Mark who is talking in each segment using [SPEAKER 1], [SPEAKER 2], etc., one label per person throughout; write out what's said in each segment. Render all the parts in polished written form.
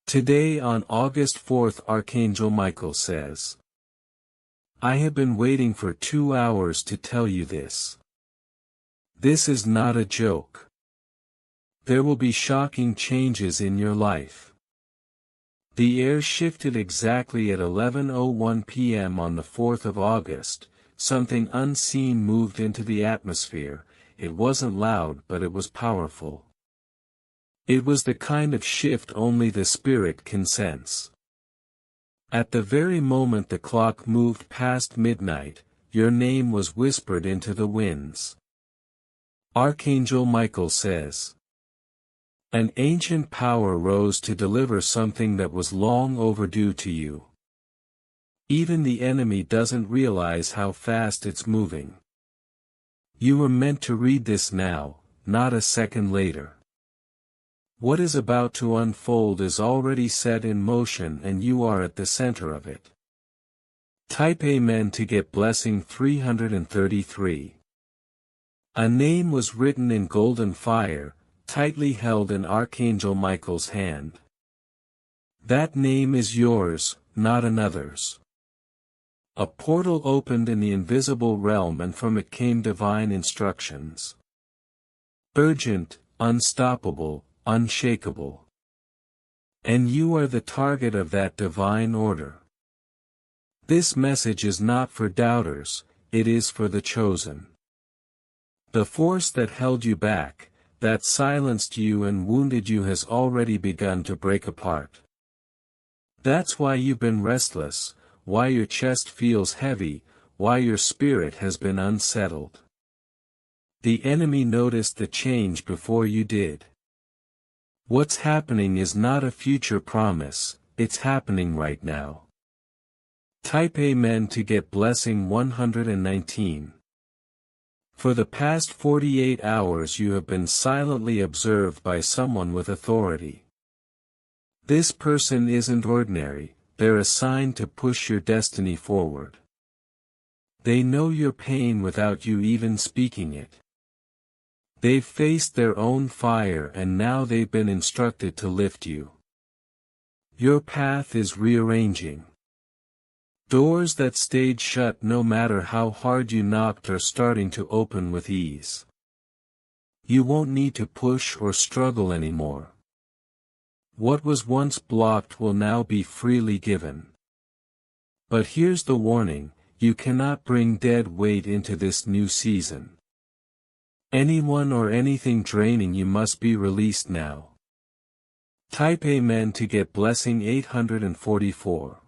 [SPEAKER 1] Today on August 4th, Archangel Michael says, I have been waiting for 2 hours to tell you this. This is not a joke. There will be shocking changes in your life. The air shifted exactly at 11:01 p.m. on the 4th of August, something unseen moved into the atmosphere. It wasn't loud, but it was powerful. It was the kind of shift only the spirit can sense. At the very moment the clock moved past midnight, your name was whispered into the winds. Archangel Michael says, an ancient power rose to deliver something that was long overdue to you. Even the enemy doesn't realize how fast it's moving. You were meant to read this now, not a second later. What is about to unfold is already set in motion and you are at the center of it. Type Amen to get blessing 333. A name was written in golden fire, tightly held in Archangel Michael's hand. That name is yours, not another's. A portal opened in the invisible realm and from it came divine instructions. Urgent, unstoppable, unshakable. And you are the target of that divine order. This message is not for doubters, it is for the chosen. The force that held you back, that silenced you and wounded you has already begun to break apart. That's why you've been restless, why your chest feels heavy, why your spirit has been unsettled. The enemy noticed the change before you did. What's happening is not a future promise, it's happening right now. Type Amen to get blessing 119. For the past 48 hours you have been silently observed by someone with authority. This person isn't ordinary, they're assigned to push your destiny forward. They know your pain without you even speaking it. They've faced their own fire and now they've been instructed to lift you. Your path is rearranging. Doors that stayed shut no matter how hard you knocked are starting to open with ease. You won't need to push or struggle anymore. What was once blocked will now be freely given. But here's the warning, you cannot bring dead weight into this new season. Anyone or anything draining you must be released now. Type Amen to get blessing 844.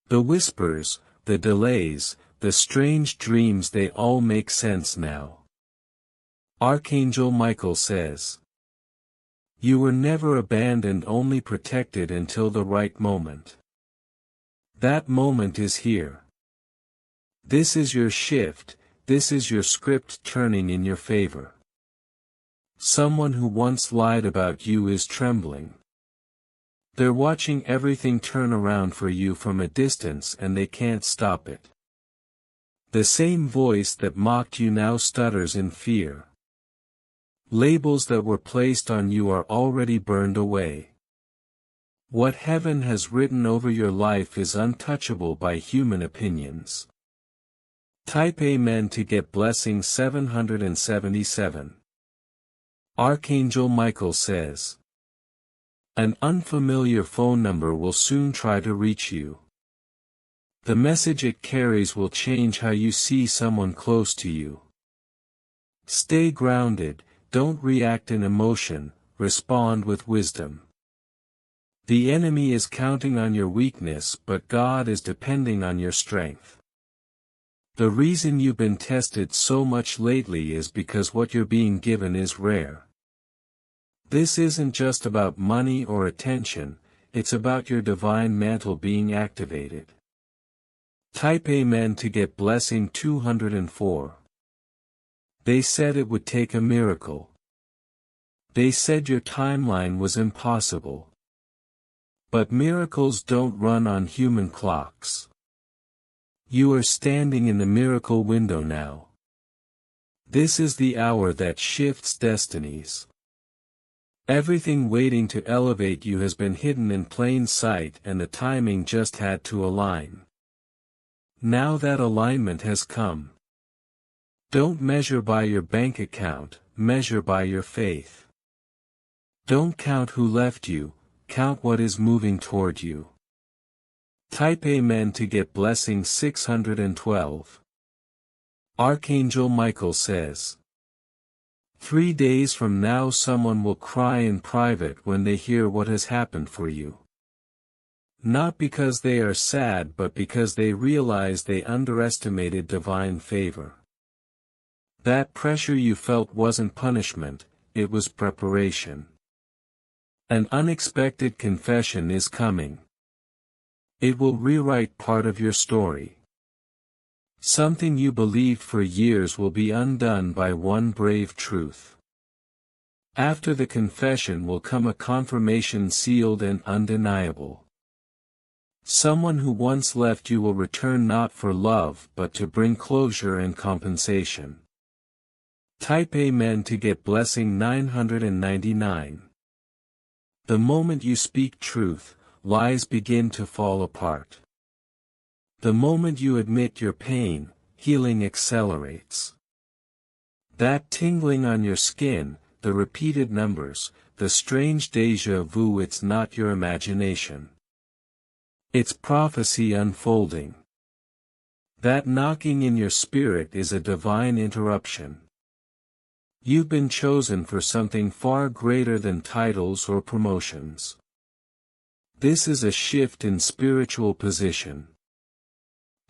[SPEAKER 1] The whispers, the delays, the strange dreams, they all make sense now. Archangel Michael says, you were never abandoned, only protected until the right moment. That moment is here. This is your shift, this is your script turning in your favor. Someone who once lied about you is trembling. They're watching everything turn around for you from a distance and they can't stop it. The same voice that mocked you now stutters in fear. Labels that were placed on you are already burned away. What heaven has written over your life is untouchable by human opinions. Type Amen to get blessing 777. Archangel Michael says, an unfamiliar phone number will soon try to reach you. The message it carries will change how you see someone close to you. Stay grounded, don't react in emotion, respond with wisdom. The enemy is counting on your weakness, but God is depending on your strength. The reason you've been tested so much lately is because what you're being given is rare. This isn't just about money or attention, it's about your divine mantle being activated. Type Amen to get blessing 204. They said it would take a miracle. They said your timeline was impossible. But miracles don't run on human clocks. You are standing in the miracle window now. This is the hour that shifts destinies. Everything waiting to elevate you has been hidden in plain sight, and the timing just had to align. Now that alignment has come. Don't measure by your bank account, measure by your faith. Don't count who left you, count what is moving toward you. Type Amen to get blessing 612. Archangel Michael says, 3 days from now someone will cry in private when they hear what has happened for you. Not because they are sad but because they realize they underestimated divine favor. That pressure you felt wasn't punishment, it was preparation. An unexpected confession is coming. It will rewrite part of your story. Something you believed for years will be undone by one brave truth. After the confession will come a confirmation sealed and undeniable. Someone who once left you will return not for love but to bring closure and compensation. Type Amen to get blessing 999. The moment you speak truth, lies begin to fall apart. The moment you admit your pain, healing accelerates. That tingling on your skin, the repeated numbers, the strange déjà vu, it's not your imagination. It's prophecy unfolding. That knocking in your spirit is a divine interruption. You've been chosen for something far greater than titles or promotions. This is a shift in spiritual position.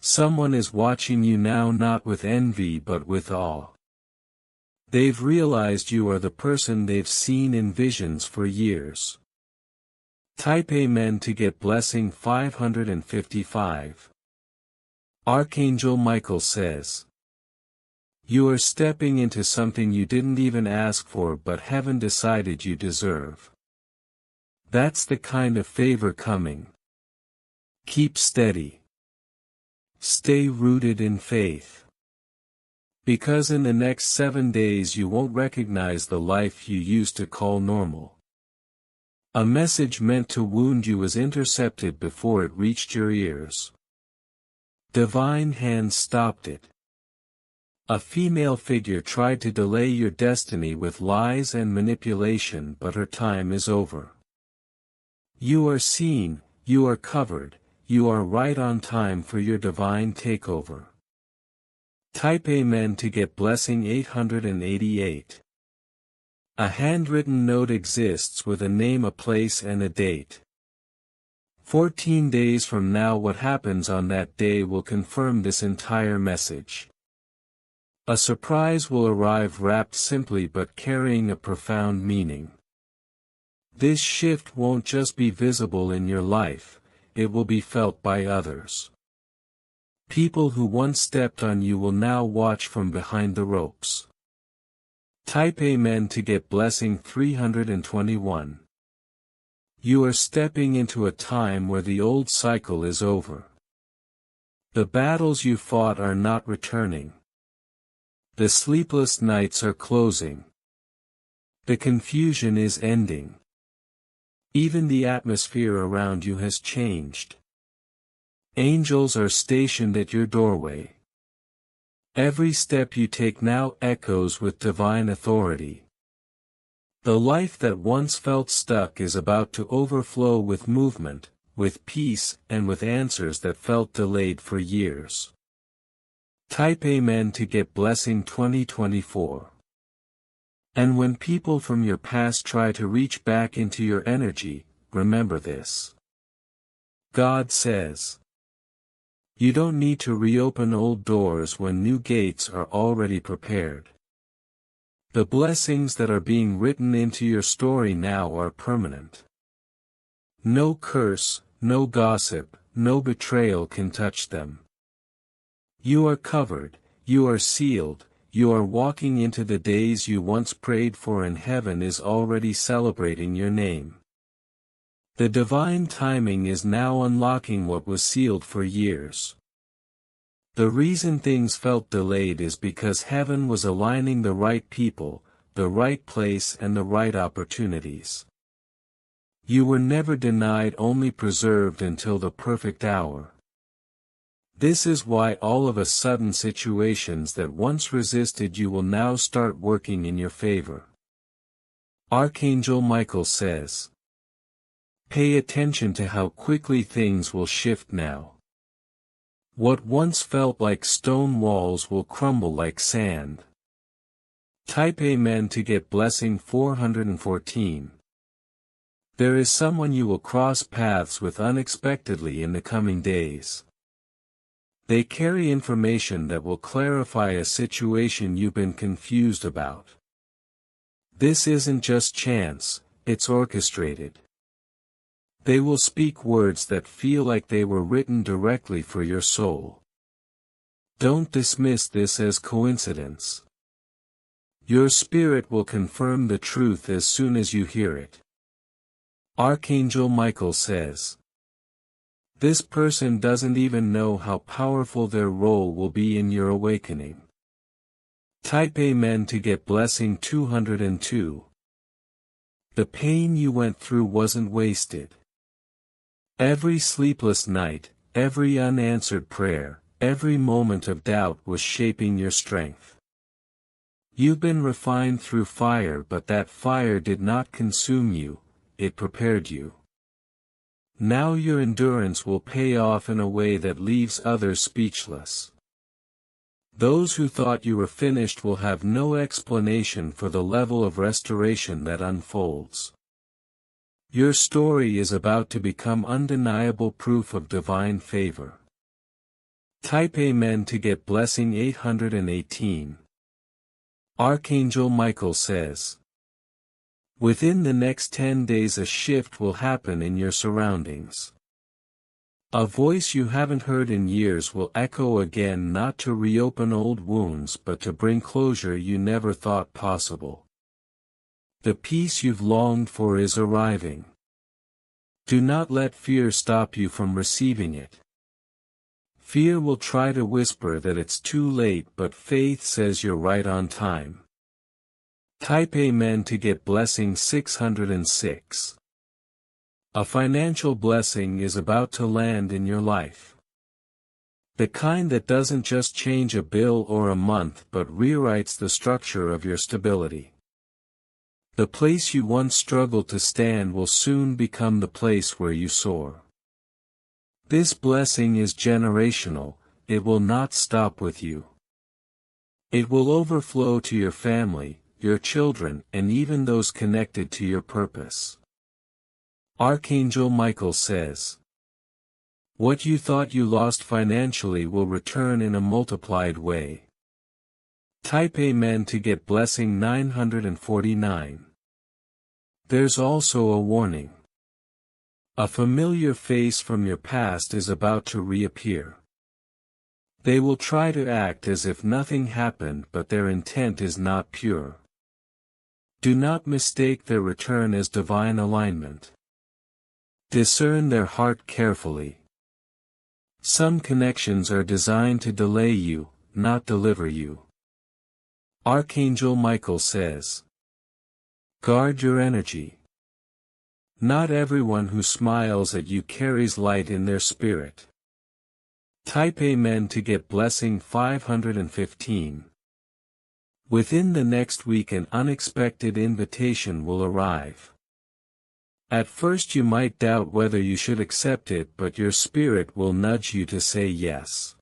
[SPEAKER 1] Someone is watching you now not with envy but with awe. They've realized you are the person they've seen in visions for years. Type Amen to get blessing 555. Archangel Michael says, you are stepping into something you didn't even ask for but heaven decided you deserve. That's the kind of favor coming. Keep steady. Stay rooted in faith. Because in the next 7 days you won't recognize the life you used to call normal. A message meant to wound you was intercepted before it reached your ears. Divine hand stopped it. A female figure tried to delay your destiny with lies and manipulation, but her time is over. You are seen, you are covered, you are right on time for your divine takeover. Type Amen to get blessing 888. A handwritten note exists with a name, a place and a date. 14 days from now what happens on that day will confirm this entire message. A surprise will arrive wrapped simply but carrying a profound meaning. This shift won't just be visible in your life, it will be felt by others. People who once stepped on you will now watch from behind the ropes. Type Amen to get blessing 321. You are stepping into a time where the old cycle is over. The battles you fought are not returning. The sleepless nights are closing. The confusion is ending. Even the atmosphere around you has changed. Angels are stationed at your doorway. Every step you take now echoes with divine authority. The life that once felt stuck is about to overflow with movement, with peace, and with answers that felt delayed for years. Type Amen to get blessing 2024. And when people from your past try to reach back into your energy, remember this. God says, you don't need to reopen old doors when new gates are already prepared. The blessings that are being written into your story now are permanent. No curse, no gossip, no betrayal can touch them. You are covered, you are sealed, you are walking into the days you once prayed for, and heaven is already celebrating your name. The divine timing is now unlocking what was sealed for years. The reason things felt delayed is because heaven was aligning the right people, the right place and the right opportunities. You were never denied, only preserved until the perfect hour. This is why all of a sudden situations that once resisted you will now start working in your favor. Archangel Michael says, pay attention to how quickly things will shift now. What once felt like stone walls will crumble like sand. Type Amen to get blessing 414. There is someone you will cross paths with unexpectedly in the coming days. They carry information that will clarify a situation you've been confused about. This isn't just chance, it's orchestrated. They will speak words that feel like they were written directly for your soul. Don't dismiss this as coincidence. Your spirit will confirm the truth as soon as you hear it. Archangel Michael says, this person doesn't even know how powerful their role will be in your awakening. Type Amen to get blessing 202. The pain you went through wasn't wasted. Every sleepless night, every unanswered prayer, every moment of doubt was shaping your strength. You've been refined through fire, but that fire did not consume you, it prepared you. Now your endurance will pay off in a way that leaves others speechless. Those who thought you were finished will have no explanation for the level of restoration that unfolds. Your story is about to become undeniable proof of divine favor. Type Amen to get blessing 818. Archangel Michael says, within the next 10 days a shift will happen in your surroundings. A voice you haven't heard in years will echo again, not to reopen old wounds but to bring closure you never thought possible. The peace you've longed for is arriving. Do not let fear stop you from receiving it. Fear will try to whisper that it's too late, but faith says you're right on time. Type Amen to get blessing 606. A financial blessing is about to land in your life. The kind that doesn't just change a bill or a month but rewrites the structure of your stability. The place you once struggled to stand will soon become the place where you soar. This blessing is generational, it will not stop with you. It will overflow to your family, your children, and even those connected to your purpose. Archangel Michael says, what you thought you lost financially will return in a multiplied way. Type Amen to get blessing 949. There's also a warning. A familiar face from your past is about to reappear. They will try to act as if nothing happened, but their intent is not pure. Do not mistake their return as divine alignment. Discern their heart carefully. Some connections are designed to delay you, not deliver you. Archangel Michael says, guard your energy. Not everyone who smiles at you carries light in their spirit. Type Amen to get blessing 515. Within the next week an unexpected invitation will arrive. At first you might doubt whether you should accept it, but your spirit will nudge you to say yes.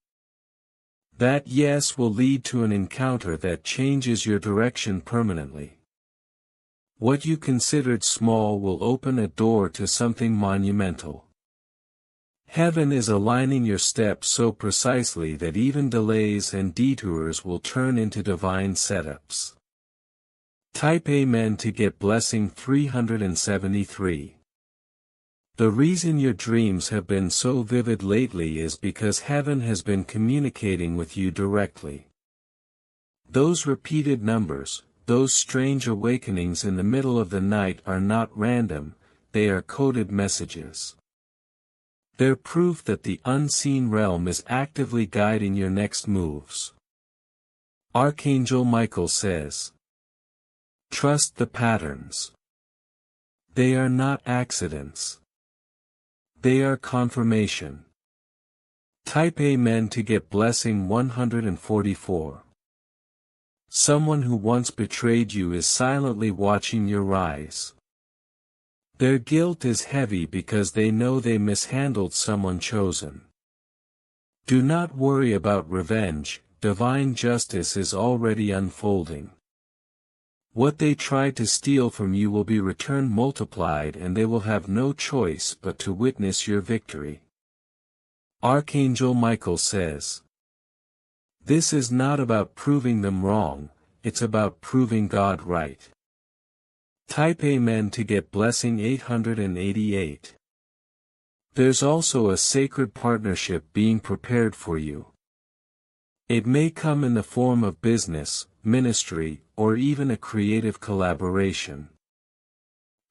[SPEAKER 1] That yes will lead to an encounter that changes your direction permanently. What you considered small will open a door to something monumental. Heaven is aligning your steps so precisely that even delays and detours will turn into divine setups. Type Amen to get blessing 373. The reason your dreams have been so vivid lately is because heaven has been communicating with you directly. Those repeated numbers, those strange awakenings in the middle of the night are not random, they are coded messages. They're proof that the unseen realm is actively guiding your next moves. Archangel Michael says, Trust the patterns. They are not accidents. They are confirmation. Type Amen to get blessing 144. Someone who once betrayed you is silently watching your rise. Their guilt is heavy because they know they mishandled someone chosen. Do not worry about revenge, divine justice is already unfolding. What they tried to steal from you will be returned multiplied, and they will have no choice but to witness your victory. Archangel Michael says, this is not about proving them wrong, it's about proving God right. Type Amen to get blessing 888. There's also a sacred partnership being prepared for you. It may come in the form of business, ministry, or even a creative collaboration.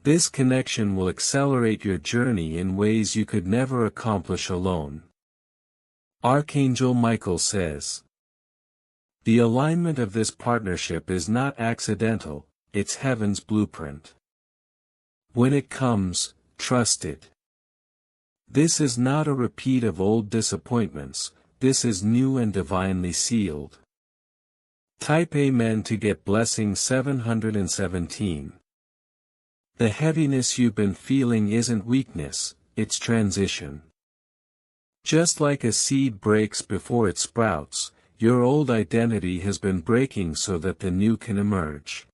[SPEAKER 1] This connection will accelerate your journey in ways you could never accomplish alone. Archangel Michael says, the alignment of this partnership is not accidental, it's heaven's blueprint. When it comes, trust it. This is not a repeat of old disappointments, this is new and divinely sealed. Type Amen to get blessing 717. The heaviness you've been feeling isn't weakness, it's transition. Just like a seed breaks before it sprouts, your old identity has been breaking so that the new can emerge.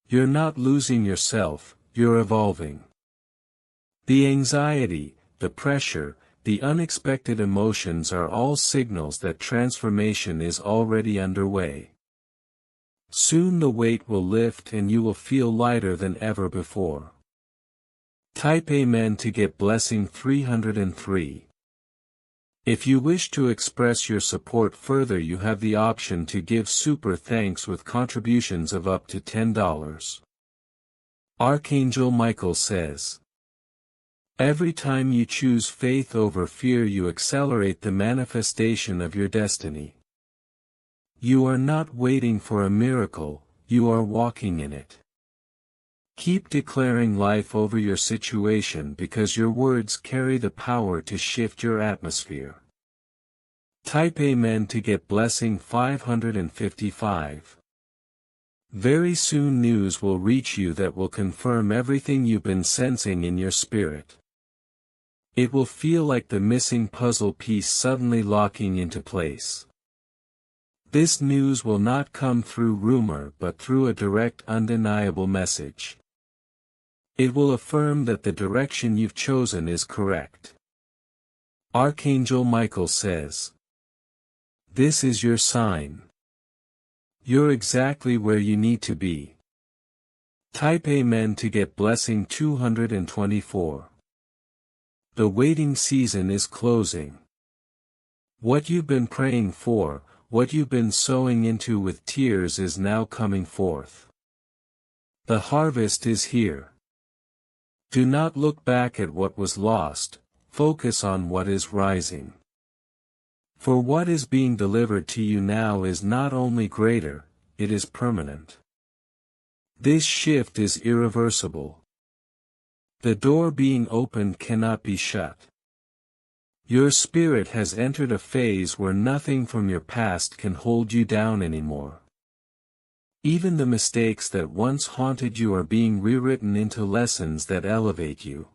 [SPEAKER 1] You're not losing yourself, you're evolving. The anxiety, the pressure, the unexpected emotions are all signals that transformation is already underway. Soon the weight will lift and you will feel lighter than ever before. Type Amen to get blessing 303. If you wish to express your support further, you have the option to give super thanks with contributions of up to $10. Archangel Michael says, every time you choose faith over fear, you accelerate the manifestation of your destiny. You are not waiting for a miracle, you are walking in it. Keep declaring life over your situation because your words carry the power to shift your atmosphere. Type Amen to get blessing 555. Very soon news will reach you that will confirm everything you've been sensing in your spirit. It will feel like the missing puzzle piece suddenly locking into place. This news will not come through rumor but through a direct, undeniable message. It will affirm that the direction you've chosen is correct. Archangel Michael says, this is your sign. You're exactly where you need to be. Type Amen to get blessing 224. The waiting season is closing. What you've been praying for, what you've been sowing into with tears is now coming forth. The harvest is here. Do not look back at what was lost, focus on what is rising. For what is being delivered to you now is not only greater, it is permanent. This shift is irreversible. The door being opened cannot be shut. Your spirit has entered a phase where nothing from your past can hold you down anymore. Even the mistakes that once haunted you are being rewritten into lessons that elevate you.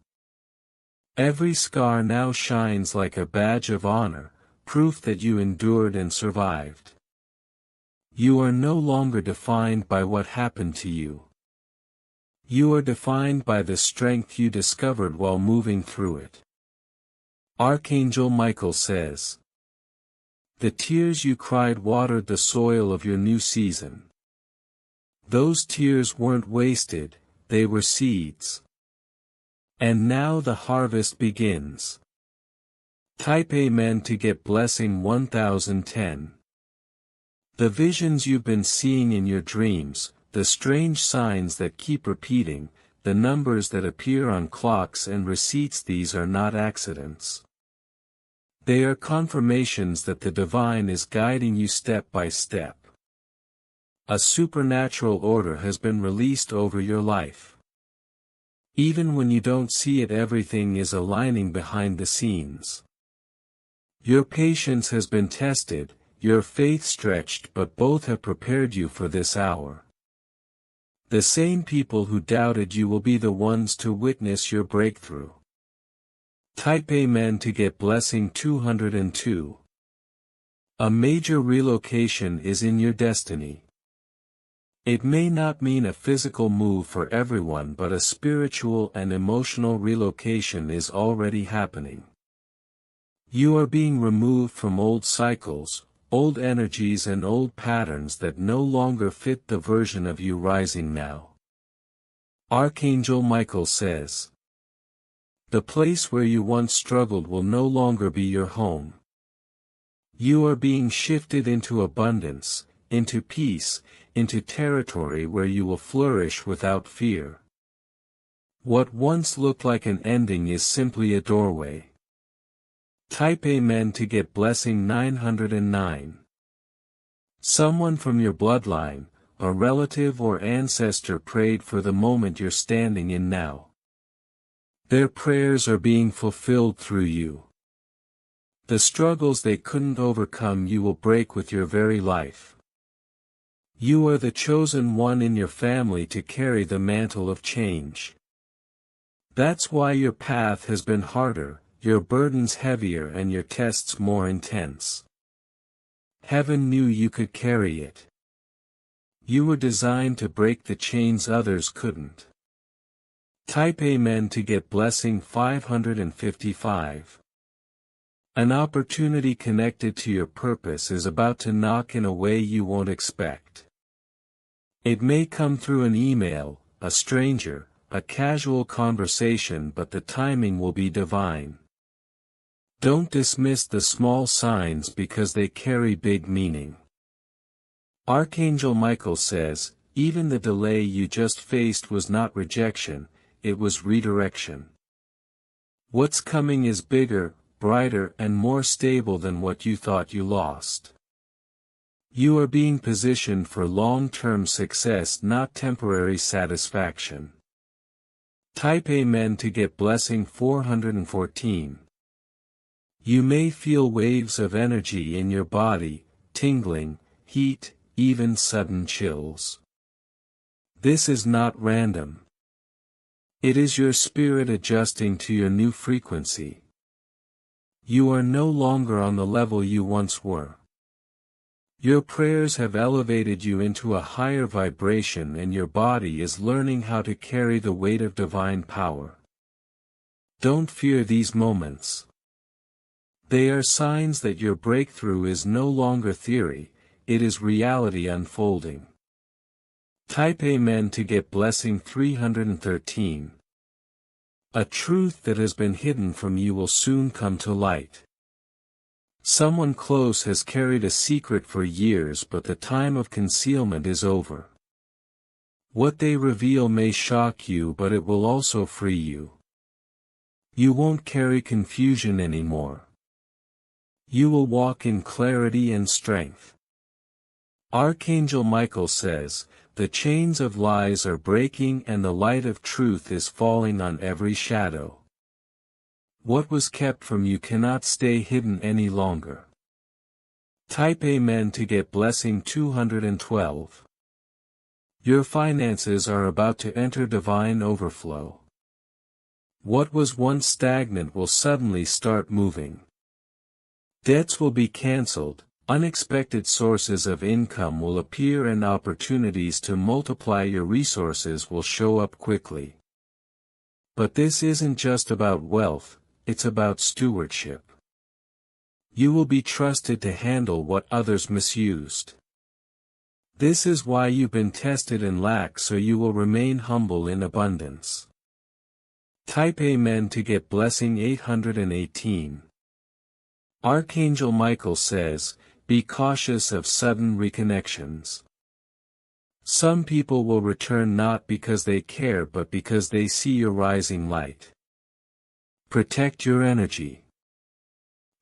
[SPEAKER 1] Every scar now shines like a badge of honor, proof that you endured and survived. You are no longer defined by what happened to you. You are defined by the strength you discovered while moving through it. Archangel Michael says, the tears you cried watered the soil of your new season. Those tears weren't wasted, they were seeds. And now the harvest begins. Type Amen to get blessing 1010. The visions you've been seeing in your dreams, the strange signs that keep repeating, the numbers that appear on clocks and receipts, these are not accidents. They are confirmations that the divine is guiding you step by step. A supernatural order has been released over your life. Even when you don't see it, everything is aligning behind the scenes. Your patience has been tested, your faith stretched, but both have prepared you for this hour. The same people who doubted you will be the ones to witness your breakthrough. Type Amen to get blessing 202. A major relocation is in your destiny. It may not mean a physical move for everyone, but a spiritual and emotional relocation is already happening. You are being removed from old cycles, old energies and old patterns that no longer fit the version of you rising now. Archangel Michael says, the place where you once struggled will no longer be your home. You are being shifted into abundance, into peace, into territory where you will flourish without fear. What once looked like an ending is simply a doorway. Type Amen to get blessing 909. Someone from your bloodline, a relative or ancestor, prayed for the moment you're standing in now. Their prayers are being fulfilled through you. The struggles they couldn't overcome you will break with your very life. You are the chosen one in your family to carry the mantle of change. That's why your path has been harder, your burdens heavier and your tests more intense. Heaven knew you could carry it. You were designed to break the chains others couldn't. Type Amen to get blessing 555. An opportunity connected to your purpose is about to knock in a way you won't expect. It may come through an email, a stranger, a casual conversation, but the timing will be divine. Don't dismiss the small signs because they carry big meaning. Archangel Michael says, even the delay you just faced was not rejection, it was redirection. What's coming is bigger, brighter and more stable than what you thought you lost. You are being positioned for long-term success, not temporary satisfaction. Type Amen to get blessing 414. You may feel waves of energy in your body, tingling, heat, even sudden chills. This is not random. It is your spirit adjusting to your new frequency. You are no longer on the level you once were. Your prayers have elevated you into a higher vibration and your body is learning how to carry the weight of divine power. Don't fear these moments. They are signs that your breakthrough is no longer theory, it is reality unfolding. Type Amen to get blessing 313. A truth that has been hidden from you will soon come to light. Someone close has carried a secret for years, but the time of concealment is over. What they reveal may shock you, but it will also free you. You won't carry confusion anymore. You will walk in clarity and strength. Archangel Michael says, the chains of lies are breaking and the light of truth is falling on every shadow. What was kept from you cannot stay hidden any longer. Type Amen to get blessing 212. Your finances are about to enter divine overflow. What was once stagnant will suddenly start moving. Debts will be cancelled, unexpected sources of income will appear and opportunities to multiply your resources will show up quickly. But this isn't just about wealth, it's about stewardship. You will be trusted to handle what others misused. This is why you've been tested in lack, so you will remain humble in abundance. Type Amen to get blessing 818. Archangel Michael says, be cautious of sudden reconnections. Some people will return not because they care but because they see your rising light. Protect your energy.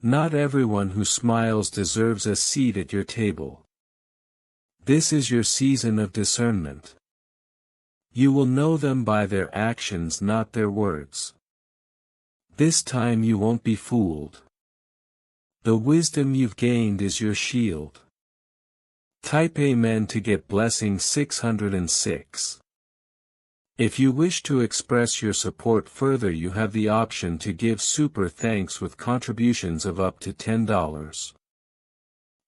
[SPEAKER 1] Not everyone who smiles deserves a seat at your table. This is your season of discernment. You will know them by their actions, not their words. This time you won't be fooled. The wisdom you've gained is your shield. Type Amen to get blessing 606. If you wish to express your support further, you have the option to give super thanks with contributions of up to $10.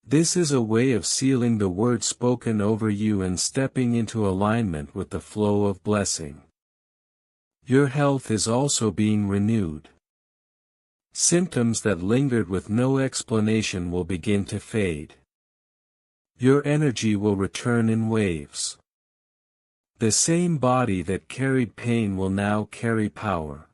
[SPEAKER 1] This is a way of sealing the word spoken over you and stepping into alignment with the flow of blessing. Your health is also being renewed. Symptoms that lingered with no explanation will begin to fade. Your energy will return in waves. The same body that carried pain will now carry power.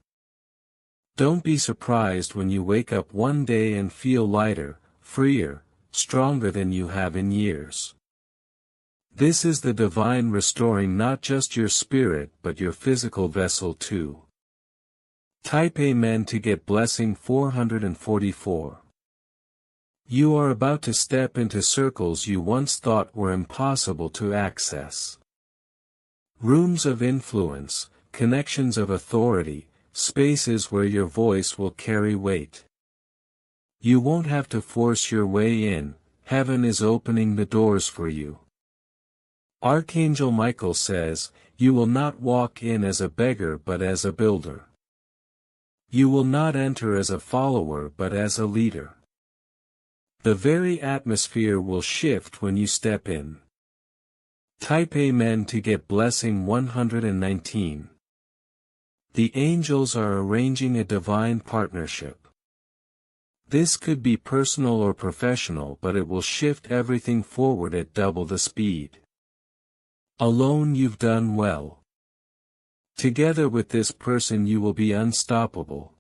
[SPEAKER 1] Don't be surprised when you wake up one day and feel lighter, freer, stronger than you have in years. This is the divine restoring not just your spirit but your physical vessel too. Type Amen to get blessing 444. You are about to step into circles you once thought were impossible to access. Rooms of influence, connections of authority, spaces where your voice will carry weight. You won't have to force your way in, heaven is opening the doors for you. Archangel Michael says, you will not walk in as a beggar but as a builder. You will not enter as a follower but as a leader. The very atmosphere will shift when you step in. Type Amen to get blessing 119. The angels are arranging a divine partnership. This could be personal or professional, but it will shift everything forward at double the speed. Alone you've done well. Together with this person you will be unstoppable.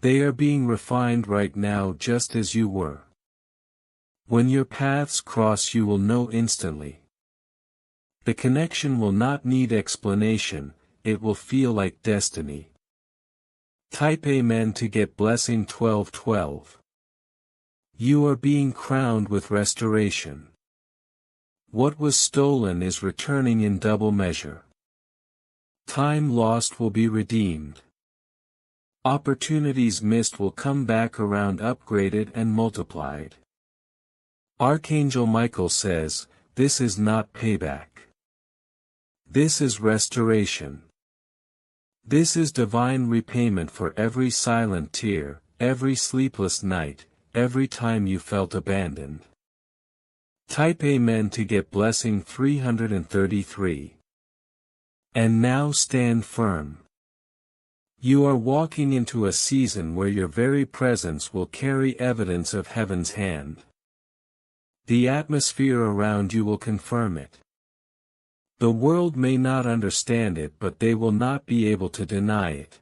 [SPEAKER 1] They are being refined right now just as you were. When your paths cross you will know instantly. The connection will not need explanation, it will feel like destiny. Type Amen to get blessing 1212. You are being crowned with restoration. What was stolen is returning in double measure. Time lost will be redeemed. Opportunities missed will come back around upgraded and multiplied. Archangel Michael says, this is not payback. This is restoration. This is divine repayment for every silent tear, every sleepless night, every time you felt abandoned. Type Amen to get blessing 333. And now stand firm. You are walking into a season where your very presence will carry evidence of heaven's hand. The atmosphere around you will confirm it. The world may not understand it, but they will not be able to deny it.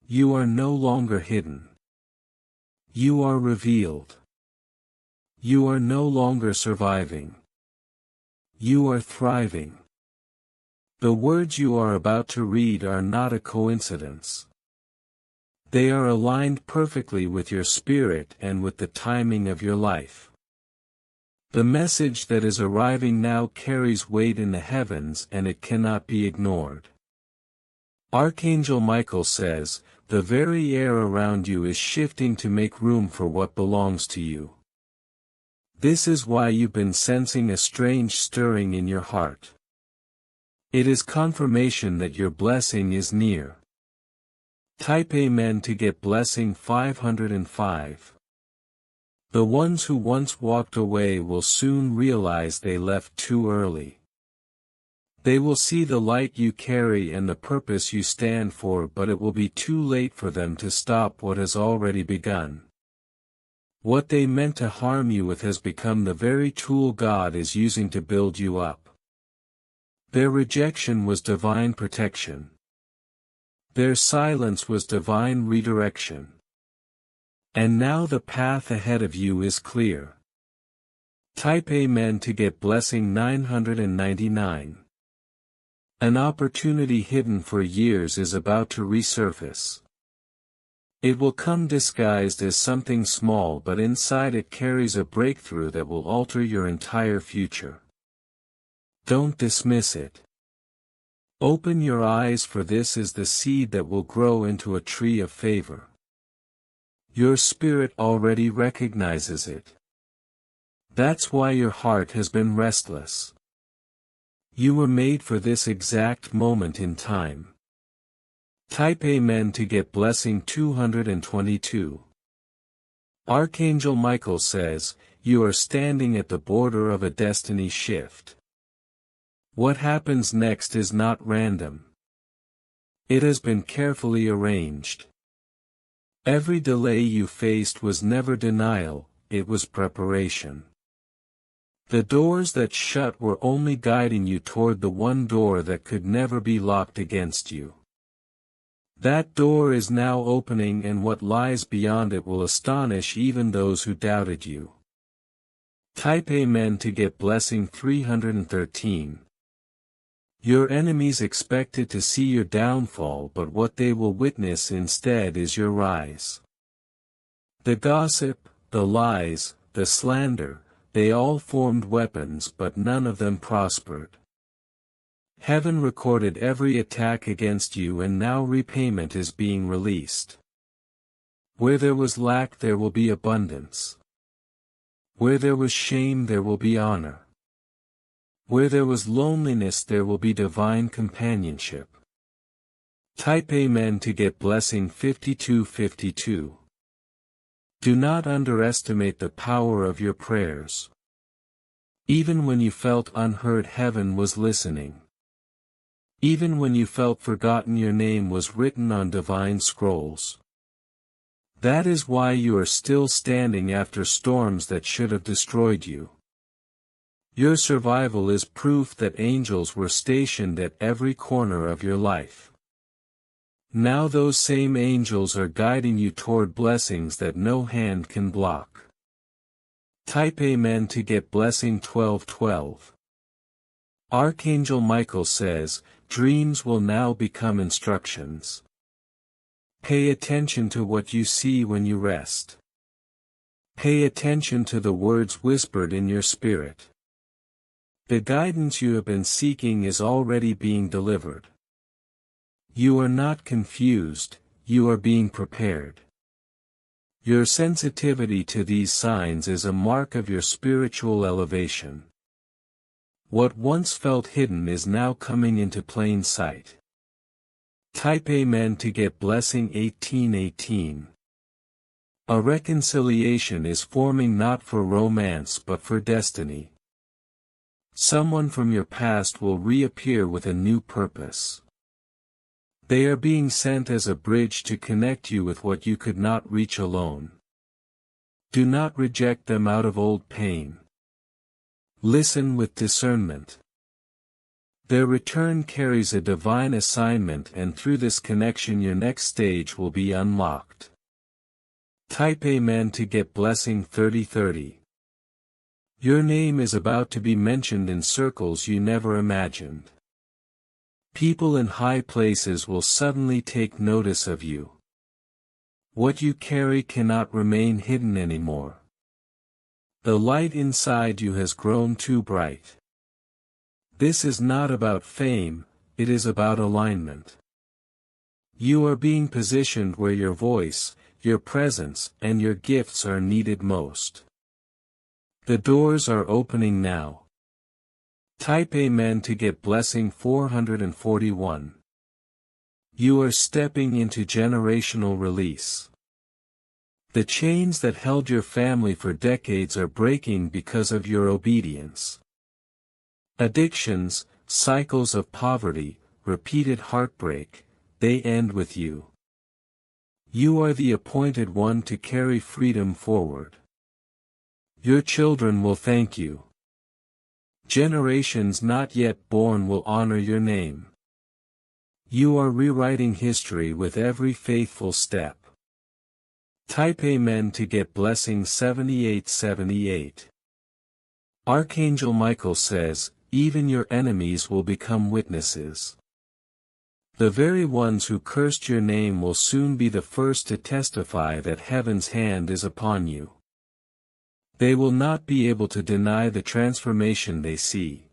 [SPEAKER 1] You are no longer hidden. You are revealed. You are no longer surviving. You are thriving. The words you are about to read are not a coincidence. They are aligned perfectly with your spirit and with the timing of your life. The message that is arriving now carries weight in the heavens and it cannot be ignored. Archangel Michael says, the very air around you is shifting to make room for what belongs to you. This is why you've been sensing a strange stirring in your heart. It is confirmation that your blessing is near. Type Amen to get blessing 505. The ones who once walked away will soon realize they left too early. They will see the light you carry and the purpose you stand for, but it will be too late for them to stop what has already begun. What they meant to harm you with has become the very tool God is using to build you up. Their rejection was divine protection. Their silence was divine redirection. And now the path ahead of you is clear. Type Amen to get blessing 999. An opportunity hidden for years is about to resurface. It will come disguised as something small, but inside it carries a breakthrough that will alter your entire future. Don't dismiss it. Open your eyes, for this is the seed that will grow into a tree of favor. Your spirit already recognizes it. That's why your heart has been restless. You were made for this exact moment in time. Type Amen to get blessing 222. Archangel Michael says, you are standing at the border of a destiny shift. What happens next is not random. It has been carefully arranged. Every delay you faced was never denial, it was preparation. The doors that shut were only guiding you toward the one door that could never be locked against you. That door is now opening, and what lies beyond it will astonish even those who doubted you. Type Amen to get blessing 313. Your enemies expected to see your downfall, but what they will witness instead is your rise. The gossip, the lies, the slander, they all formed weapons, but none of them prospered. Heaven recorded every attack against you, and now repayment is being released. Where there was lack there will be abundance. Where there was shame there will be honor. Where there was loneliness there will be divine companionship. Type Amen to get blessing 5252. Do not underestimate the power of your prayers. Even when you felt unheard, heaven was listening. Even when you felt forgotten, your name was written on divine scrolls. That is why you are still standing after storms that should have destroyed you. Your survival is proof that angels were stationed at every corner of your life. Now those same angels are guiding you toward blessings that no hand can block. Type Amen to get blessing 1212. Archangel Michael says, dreams will now become instructions. Pay attention to what you see when you rest. Pay attention to the words whispered in your spirit. The guidance you have been seeking is already being delivered. You are not confused, you are being prepared. Your sensitivity to these signs is a mark of your spiritual elevation. What once felt hidden is now coming into plain sight. Type Amen to get blessing 1818. A reconciliation is forming, not for romance but for destiny. Someone from your past will reappear with a new purpose. They are being sent as a bridge to connect you with what you could not reach alone. Do not reject them out of old pain. Listen with discernment. Their return carries a divine assignment, and through this connection your next stage will be unlocked. Type Amen to get blessing 3030. Your name is about to be mentioned in circles you never imagined. People in high places will suddenly take notice of you. What you carry cannot remain hidden anymore. The light inside you has grown too bright. This is not about fame, it is about alignment. You are being positioned where your voice, your presence, and your gifts are needed most. The doors are opening now. Type Amen to get blessing 441. You are stepping into generational release. The chains that held your family for decades are breaking because of your obedience. Addictions, cycles of poverty, repeated heartbreak, they end with you. You are the appointed one to carry freedom forward. Your children will thank you. Generations not yet born will honor your name. You are rewriting history with every faithful step. Type Amen to get blessing 7878. Archangel Michael says, even your enemies will become witnesses. The very ones who cursed your name will soon be the first to testify that heaven's hand is upon you. They will not be able to deny the transformation they see.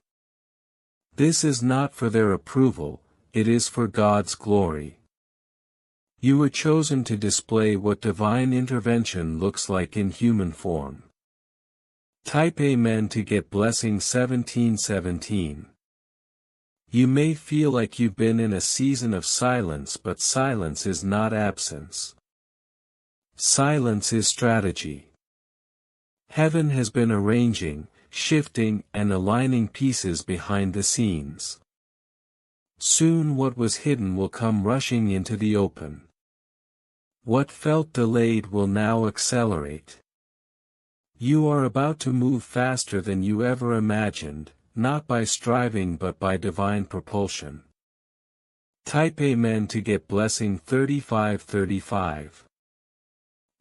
[SPEAKER 1] This is not for their approval, it is for God's glory. You were chosen to display what divine intervention looks like in human form. Type Amen to get blessing 1717. You may feel like you've been in a season of silence, but silence is not absence. Silence is strategy. Heaven has been arranging, shifting, and aligning pieces behind the scenes. Soon what was hidden will come rushing into the open. What felt delayed will now accelerate. You are about to move faster than you ever imagined, not by striving but by divine propulsion. Type Amen to get blessing 3535.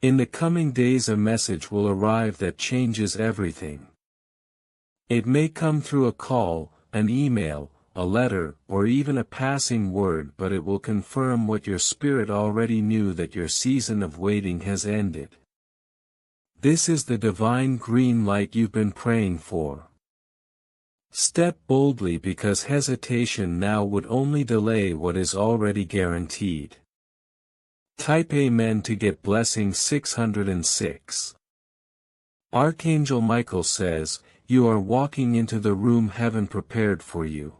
[SPEAKER 1] In the coming days a message will arrive that changes everything. It may come through a call, an email, a letter, or even a passing word, but it will confirm what your spirit already knew, that your season of waiting has ended. This is the divine green light you've been praying for. Step boldly, because hesitation now would only delay what is already guaranteed. Type Amen to get blessing 606. Archangel Michael says, you are walking into the room heaven prepared for you.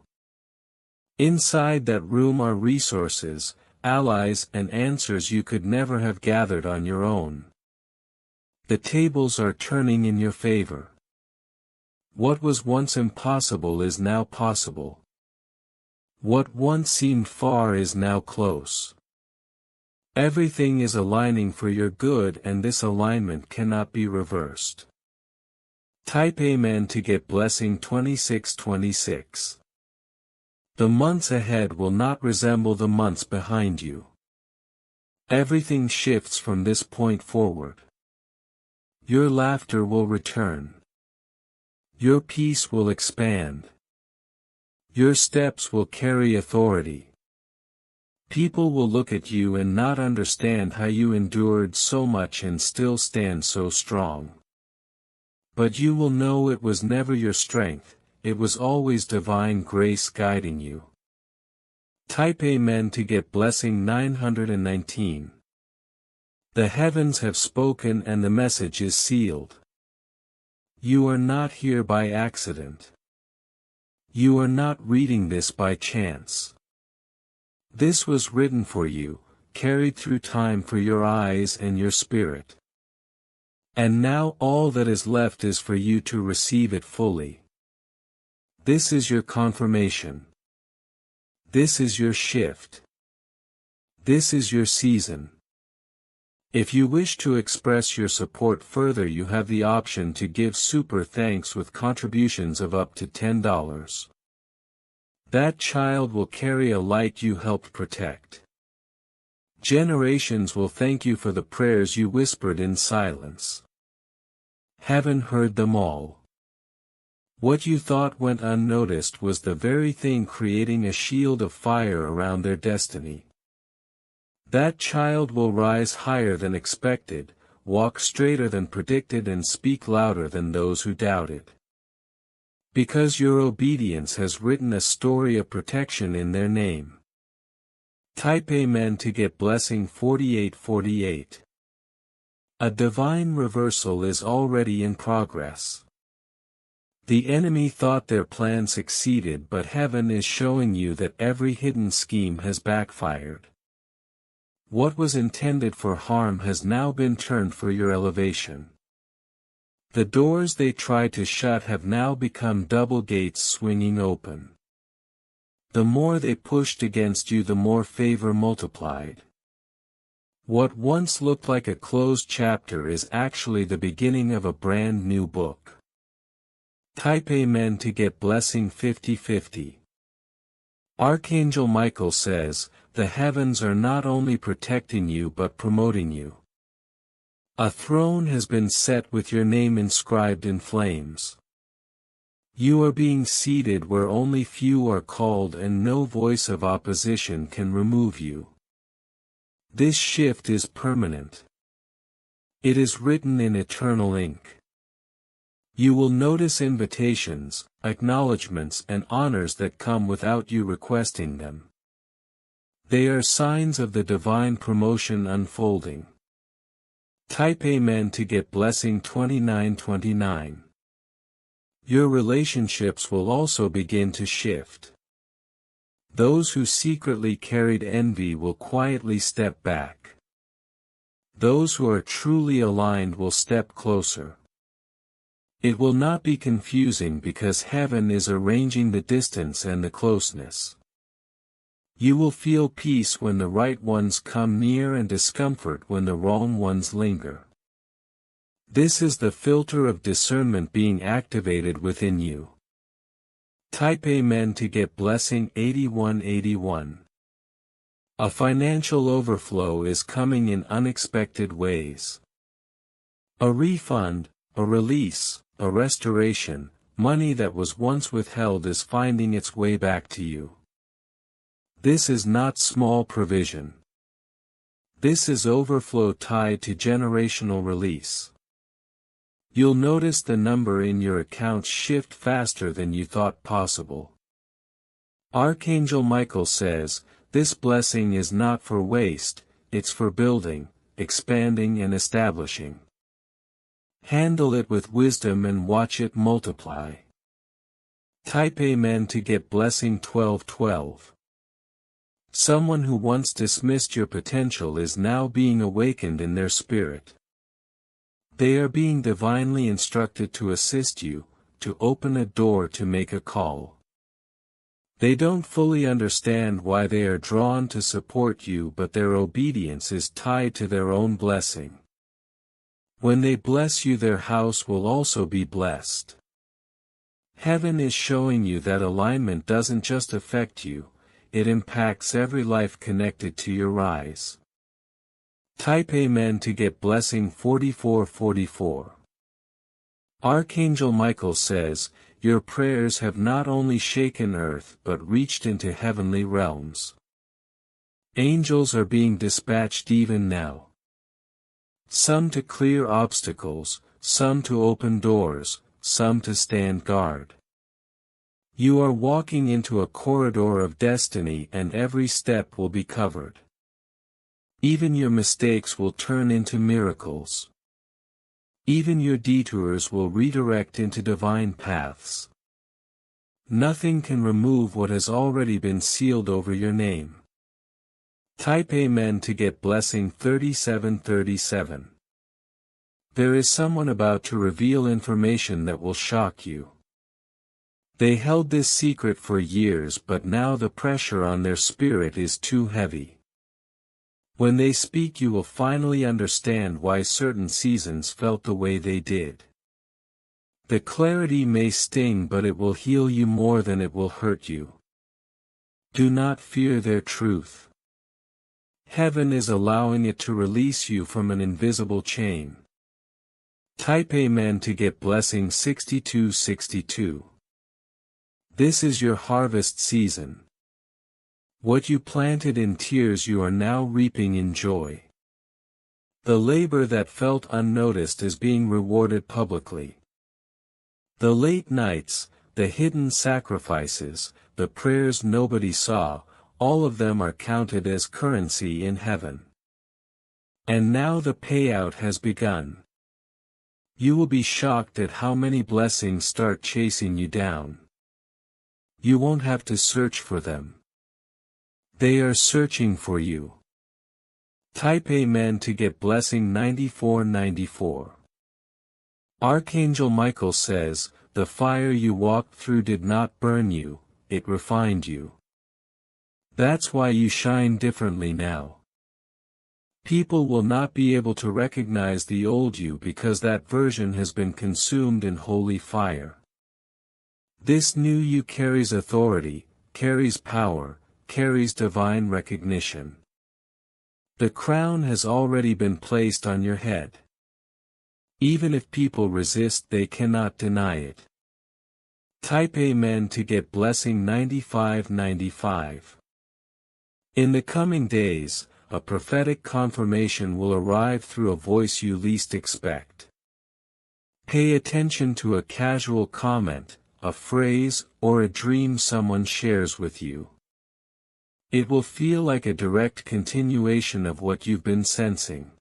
[SPEAKER 1] Inside that room are resources, allies, and answers you could never have gathered on your own. The tables are turning in your favor. What was once impossible is now possible. What once seemed far is now close. Everything is aligning for your good, and this alignment cannot be reversed. Type Amen to get blessing 2626. The months ahead will not resemble the months behind you. Everything shifts from this point forward. Your laughter will return. Your peace will expand. Your steps will carry authority. People will look at you and not understand how you endured so much and still stand so strong. But you will know it was never your strength, it was always divine grace guiding you. Type Amen to get blessing 919. The heavens have spoken and the message is sealed. You are not here by accident. You are not reading this by chance. This was written for you, carried through time for your eyes and your spirit. And now all that is left is for you to receive it fully. This is your confirmation. This is your shift. This is your season. If you wish to express your support further, you have the option to give super thanks with contributions of up to $10. That child will carry a light you helped protect. Generations will thank you for the prayers you whispered in silence. Heaven heard them all. What you thought went unnoticed was the very thing creating a shield of fire around their destiny. That child will rise higher than expected, walk straighter than predicted, and speak louder than those who doubted. Because your obedience has written a story of protection in their name. Type Amen to get blessing 4848. A divine reversal is already in progress. The enemy thought their plan succeeded, but heaven is showing you that every hidden scheme has backfired. What was intended for harm has now been turned for your elevation. The doors they tried to shut have now become double gates swinging open. The more they pushed against you, the more favor multiplied. What once looked like a closed chapter is actually the beginning of a brand new book. Type Amen to get blessing 5050. Archangel Michael says, the heavens are not only protecting you but promoting you. A throne has been set with your name inscribed in flames. You are being seated where only few are called and no voice of opposition can remove you. This shift is permanent. It is written in eternal ink. You will notice invitations, acknowledgments and honors that come without you requesting them. They are signs of the divine promotion unfolding. Type Amen to get blessing 2929. Your relationships will also begin to shift. Those who secretly carried envy will quietly step back. Those who are truly aligned will step closer. It will not be confusing because heaven is arranging the distance and the closeness. You will feel peace when the right ones come near and discomfort when the wrong ones linger. This is the filter of discernment being activated within you. Type Amen to get blessing 8181. A financial overflow is coming in unexpected ways. A refund, a release, a restoration, money that was once withheld is finding its way back to you. This is not small provision. This is overflow tied to generational release. You'll notice the number in your accounts shift faster than you thought possible. Archangel Michael says, this blessing is not for waste, it's for building, expanding and establishing. Handle it with wisdom and watch it multiply. Type Amen to get blessing 1212. Someone who once dismissed your potential is now being awakened in their spirit. They are being divinely instructed to assist you, to open a door, to make a call. They don't fully understand why they are drawn to support you, but their obedience is tied to their own blessing. When they bless you, their house will also be blessed. Heaven is showing you that alignment doesn't just affect you, it impacts every life connected to your rise. Type Amen to get blessing 4444. Archangel Michael says, your prayers have not only shaken earth but reached into heavenly realms. Angels are being dispatched even now. Some to clear obstacles, some to open doors, some to stand guard. You are walking into a corridor of destiny and every step will be covered. Even your mistakes will turn into miracles. Even your detours will redirect into divine paths. Nothing can remove what has already been sealed over your name. Type Amen to get blessing 3737. There is someone about to reveal information that will shock you. They held this secret for years, but now the pressure on their spirit is too heavy. When they speak, you will finally understand why certain seasons felt the way they did. The clarity may sting, but it will heal you more than it will hurt you. Do not fear their truth. Heaven is allowing it to release you from an invisible chain. Type Amen to get blessing 6262. This is your harvest season. What you planted in tears you are now reaping in joy. The labor that felt unnoticed is being rewarded publicly. The late nights, the hidden sacrifices, the prayers nobody saw, all of them are counted as currency in heaven. And now the payout has begun. You will be shocked at how many blessings start chasing you down. You won't have to search for them. They are searching for you. Type Amen to get blessing 9494. Archangel Michael says, the fire you walked through did not burn you, it refined you. That's why you shine differently now. People will not be able to recognize the old you because that version has been consumed in holy fire. This new you carries authority, carries power, carries divine recognition. The crown has already been placed on your head. Even if people resist, they cannot deny it. Type Amen to get blessing 9595. In the coming days, a prophetic confirmation will arrive through a voice you least expect. Pay attention to a casual comment, a phrase, or a dream someone shares with you. It will feel like a direct continuation of what you've been sensing.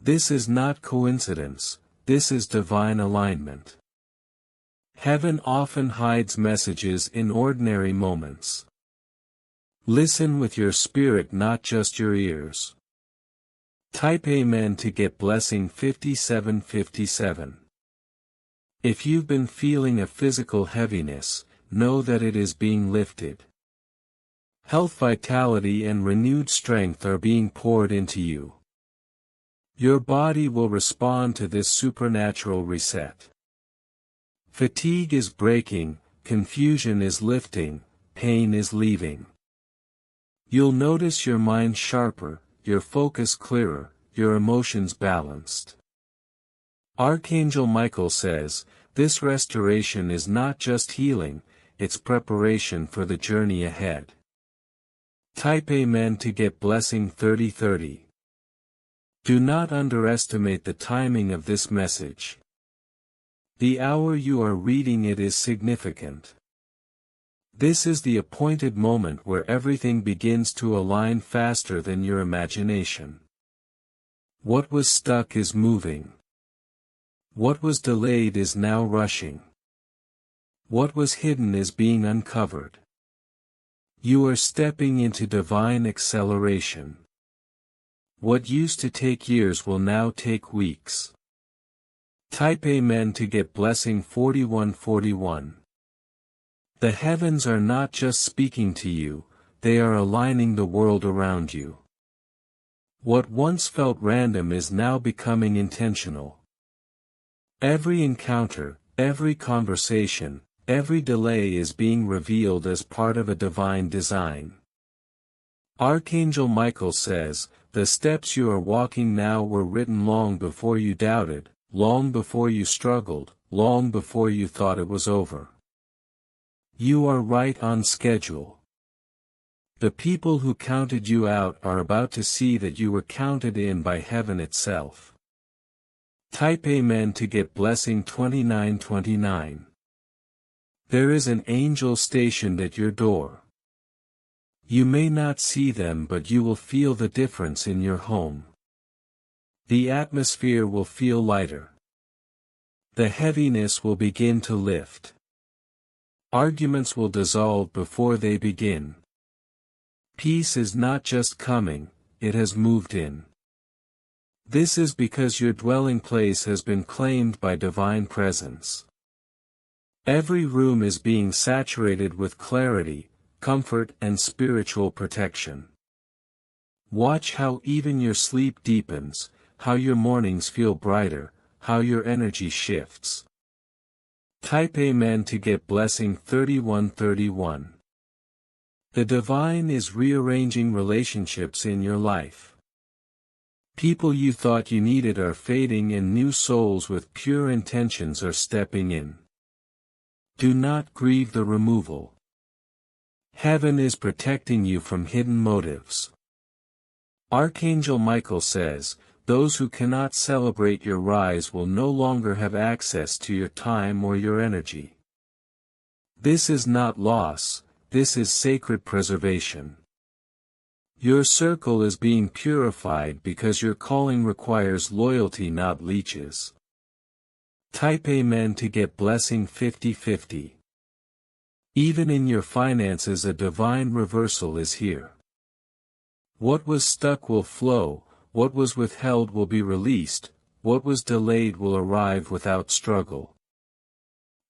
[SPEAKER 1] This is not coincidence, this is divine alignment. Heaven often hides messages in ordinary moments. Listen with your spirit, not just your ears. Type Amen to get blessing 5757. If you've been feeling a physical heaviness, know that it is being lifted. Health, vitality and renewed strength are being poured into you. Your body will respond to this supernatural reset. Fatigue is breaking, confusion is lifting, pain is leaving. You'll notice your mind sharper, your focus clearer, your emotions balanced. Archangel Michael says, this restoration is not just healing, it's preparation for the journey ahead. Type Amen to get blessing 3030. Do not underestimate the timing of this message. The hour you are reading it is significant. This is the appointed moment where everything begins to align faster than your imagination. What was stuck is moving. What was delayed is now rushing. What was hidden is being uncovered. You are stepping into divine acceleration. What used to take years will now take weeks. Type Amen to get blessing 4141. The heavens are not just speaking to you, they are aligning the world around you. What once felt random is now becoming intentional. Every encounter, every conversation, every delay is being revealed as part of a divine design. Archangel Michael says, the steps you are walking now were written long before you doubted, long before you struggled, long before you thought it was over. You are right on schedule. The people who counted you out are about to see that you were counted in by heaven itself. Type Amen to get blessing 2929. There is an angel stationed at your door. You may not see them, but you will feel the difference in your home. The atmosphere will feel lighter. The heaviness will begin to lift. Arguments will dissolve before they begin. Peace is not just coming, it has moved in. This is because your dwelling place has been claimed by divine presence. Every room is being saturated with clarity, comfort and spiritual protection. Watch how even your sleep deepens, how your mornings feel brighter, how your energy shifts. Type Amen to get blessing 3131. The divine is rearranging relationships in your life. People you thought you needed are fading and new souls with pure intentions are stepping in. Do not grieve the removal. Heaven is protecting you from hidden motives. Archangel Michael says, those who cannot celebrate your rise will no longer have access to your time or your energy. This is not loss, this is sacred preservation. Your circle is being purified because your calling requires loyalty, not leeches. Type Amen to get blessing 5050. Even in your finances, a divine reversal is here. What was stuck will flow, what was withheld will be released, what was delayed will arrive without struggle.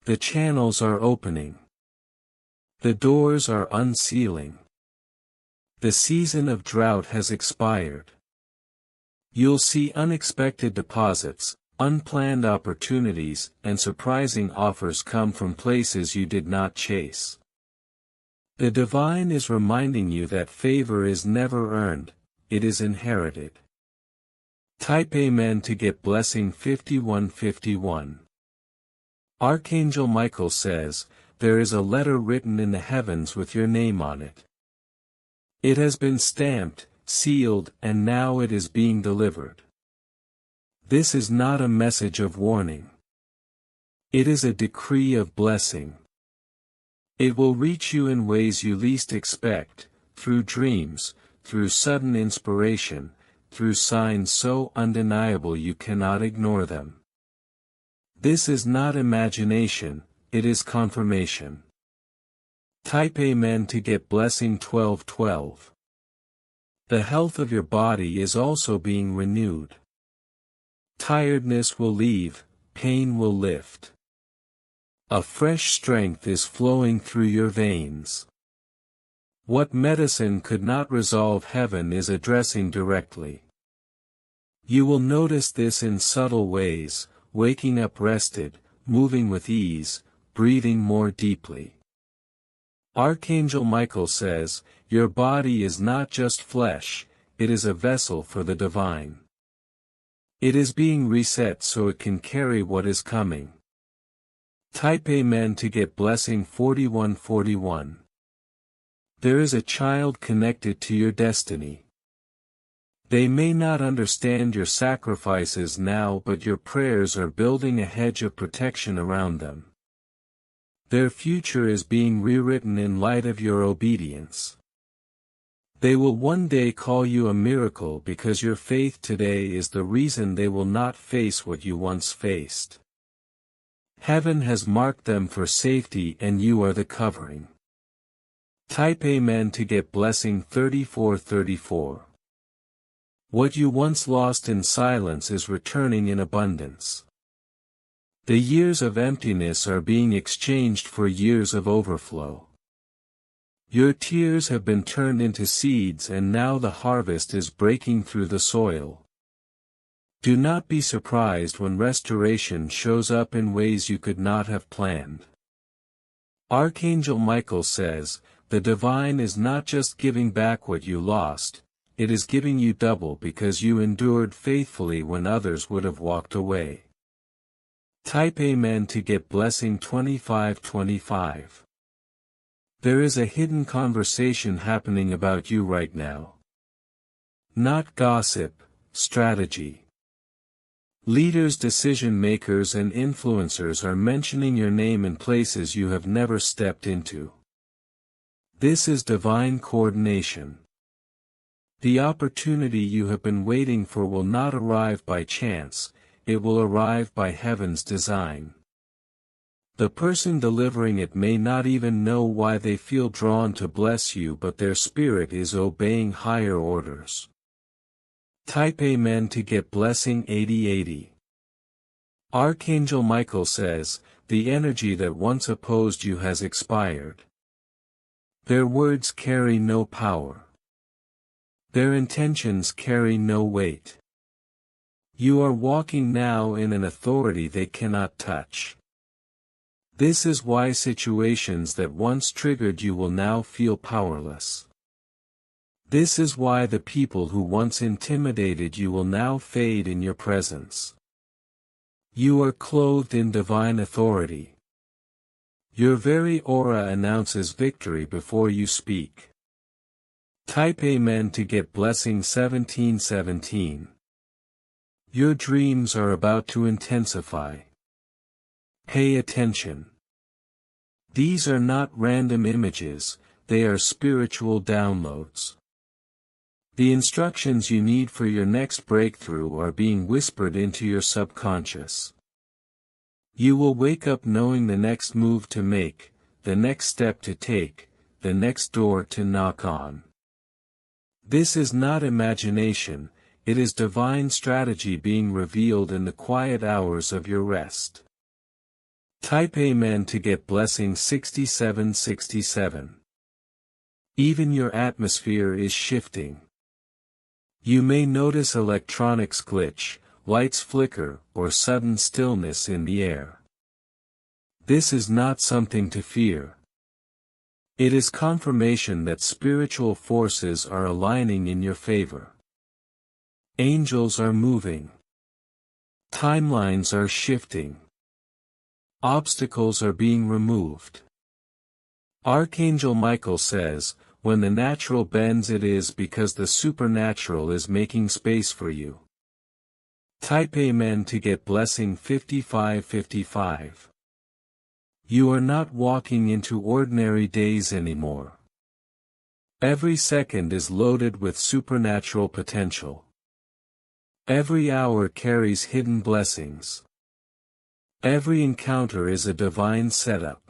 [SPEAKER 1] The channels are opening. The doors are unsealing. The season of drought has expired. You'll see unexpected deposits, unplanned opportunities, and surprising offers come from places you did not chase. The divine is reminding you that favor is never earned, it is inherited. Type Amen to get blessing 5151. Archangel Michael says, there is a letter written in the heavens with your name on it. It has been stamped, sealed, and now it is being delivered. This is not a message of warning. It is a decree of blessing. It will reach you in ways you least expect, through dreams, through sudden inspiration, through signs so undeniable you cannot ignore them. This is not imagination, it is confirmation. Type Amen to get blessing 1212. The health of your body is also being renewed. Tiredness will leave, pain will lift. A fresh strength is flowing through your veins. What medicine could not resolve, heaven is addressing directly. You will notice this in subtle ways, waking up rested, moving with ease, breathing more deeply. Archangel Michael says, your body is not just flesh, it is a vessel for the divine. It is being reset so it can carry what is coming. Type Amen to get blessing 4141. There is a child connected to your destiny. They may not understand your sacrifices now, but your prayers are building a hedge of protection around them. Their future is being rewritten in light of your obedience. They will one day call you a miracle because your faith today is the reason they will not face what you once faced. Heaven has marked them for safety and you are the covering. Type Amen to get blessing 3434. What you once lost in silence is returning in abundance. The years of emptiness are being exchanged for years of overflow. Your tears have been turned into seeds and now the harvest is breaking through the soil. Do not be surprised when restoration shows up in ways you could not have planned. Archangel Michael says, the divine is not just giving back what you lost, it is giving you double because you endured faithfully when others would have walked away. Type Amen to get blessing 2525. There is a hidden conversation happening about you right now. Not gossip, strategy. Leaders, decision makers and influencers are mentioning your name in places you have never stepped into. This is divine coordination. The opportunity you have been waiting for will not arrive by chance, it will arrive by heaven's design. The person delivering it may not even know why they feel drawn to bless you, but their spirit is obeying higher orders. Type Amen to get blessing 8080. Archangel Michael says, the energy that once opposed you has expired. Their words carry no power. Their intentions carry no weight. You are walking now in an authority they cannot touch. This is why situations that once triggered you will now feel powerless. This is why the people who once intimidated you will now fade in your presence. You are clothed in divine authority. Your very aura announces victory before you speak. Type Amen to get blessing 1717. Your dreams are about to intensify. Pay attention. These are not random images, they are spiritual downloads. The instructions you need for your next breakthrough are being whispered into your subconscious. You will wake up knowing the next move to make, the next step to take, the next door to knock on. This is not imagination, it is divine strategy being revealed in the quiet hours of your rest. Type Amen to get blessing 6767. Even your atmosphere is shifting. You may notice electronics glitch, lights flicker, or sudden stillness in the air. This is not something to fear. It is confirmation that spiritual forces are aligning in your favor. Angels are moving. Timelines are shifting. Obstacles are being removed. Archangel Michael says, when the natural bends, it is because the supernatural is making space for you. Type Amen to get blessing 5555. You are not walking into ordinary days anymore. Every second is loaded with supernatural potential. Every hour carries hidden blessings. Every encounter is a divine setup.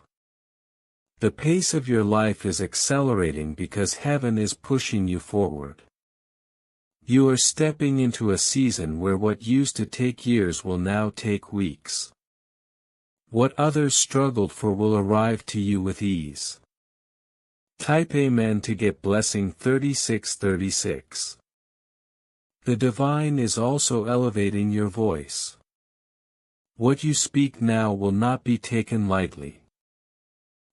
[SPEAKER 1] The pace of your life is accelerating because heaven is pushing you forward. You are stepping into a season where what used to take years will now take weeks. What others struggled for will arrive to you with ease. Type Amen to get blessing 3636. The divine is also elevating your voice. What you speak now will not be taken lightly.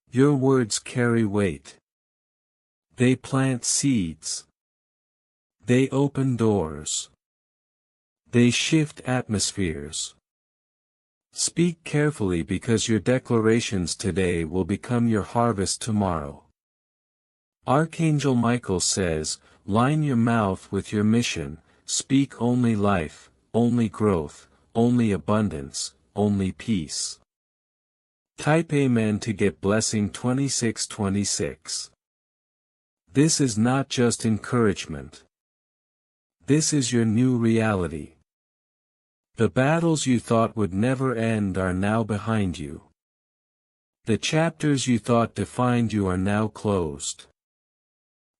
[SPEAKER 1] Your words carry weight. They plant seeds. They open doors. They shift atmospheres. Speak carefully because your declarations today will become your harvest tomorrow. Archangel Michael says, line your mouth with your mission, speak only life, only growth, only abundance, only peace. Type Amen to get blessing 2626. This is not just encouragement. This is your new reality. The battles you thought would never end are now behind you. The chapters you thought defined you are now closed.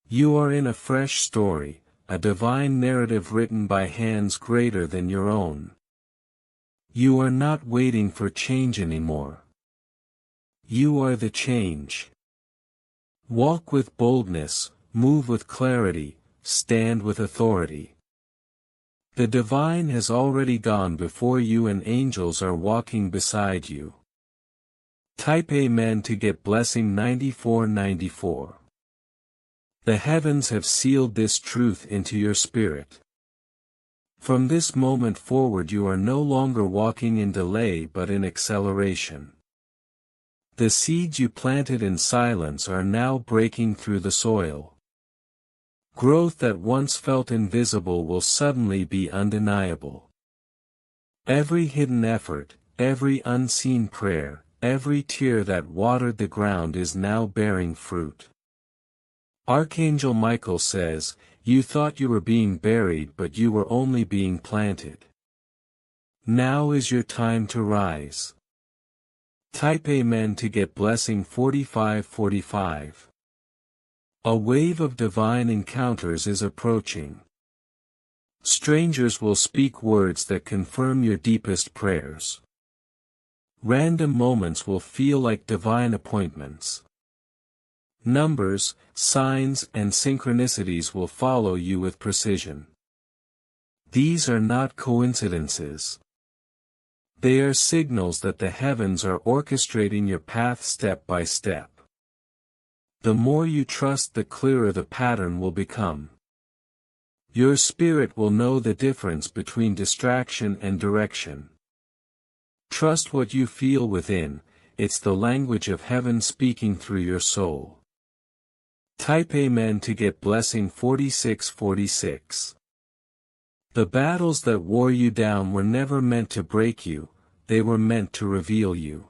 [SPEAKER 1] You are in a fresh story, a divine narrative written by hands greater than your own. You are not waiting for change anymore. You are the change. Walk with boldness, move with clarity, stand with authority. The divine has already gone before you and angels are walking beside you. Type Amen to get blessing 9494. The heavens have sealed this truth into your spirit. From this moment forward you are no longer walking in delay but in acceleration. The seeds you planted in silence are now breaking through the soil. Growth that once felt invisible will suddenly be undeniable. Every hidden effort, every unseen prayer, every tear that watered the ground is now bearing fruit. Archangel Michael says, you thought you were being buried but you were only being planted. Now is your time to rise. Type Amen to get blessing 4545. A wave of divine encounters is approaching. Strangers will speak words that confirm your deepest prayers. Random moments will feel like divine appointments. Numbers, signs and synchronicities will follow you with precision. These are not coincidences. They are signals that the heavens are orchestrating your path step by step. The more you trust, the clearer the pattern will become. Your spirit will know the difference between distraction and direction. Trust what you feel within, it's the language of heaven speaking through your soul. Type Amen to get blessing 4646. The battles that wore you down were never meant to break you, they were meant to reveal you.